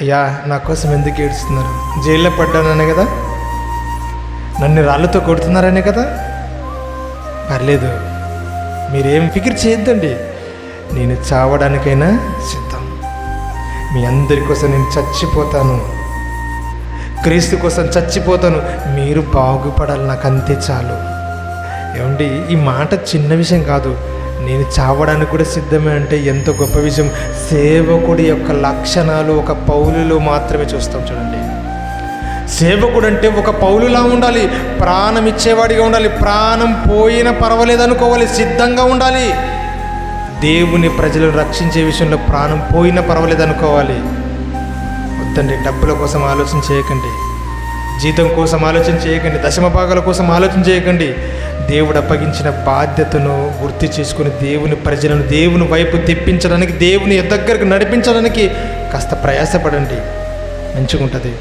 అయ్యా నా కోసం ఎందుకు ఏడుస్తున్నారు? జైల్లో పడ్డాననే కదా, నన్ను రాళ్ళతో కొడుతున్నారనే కదా. పర్లేదు, మీరేం ఫికిర్ చేయొద్దండి, నేను చావడానికైనా సిద్ధం. మీ అందరి కోసం నేను చచ్చిపోతాను, క్రీస్తు కోసం చచ్చిపోతాను. మీరు బాగుపడాలి, నాకు అంతే చాలు. ఏమండి, ఈ మాట చిన్న విషయం కాదు. నేను చావడానికి కూడా సిద్ధమే అంటే ఎంత గొప్ప విషయం. సేవకుడి యొక్క లక్షణాలు ఒక పౌలులో మాత్రమే చూస్తాం. చూడండి, సేవకుడు అంటే ఒక పౌలులా ఉండాలి, ప్రాణం ఇచ్చేవాడిగా ఉండాలి. ప్రాణం పోయినా పర్వాలేదు అనుకోవాలి, సిద్ధంగా ఉండాలి. దేవుని ప్రజలను రక్షించే విషయంలో ప్రాణం పోయినా పర్వాలేదు అనుకోవాలి. వద్దండి, డబ్బుల కోసం ఆలోచన చేయకండి, జీతం కోసం ఆలోచన చేయకండి, దశమ భాగాల కోసం ఆలోచన చేయకండి. దేవుడు అప్పగించిన బాధ్యతను గుర్తు చేసుకుని దేవుని ప్రజలను దేవుని వైపు తెప్పించడానికి, దేవుని దగ్గరకు నడిపించడానికి కాస్త ప్రయాసపడండి, మంచిగా ఉంటుంది.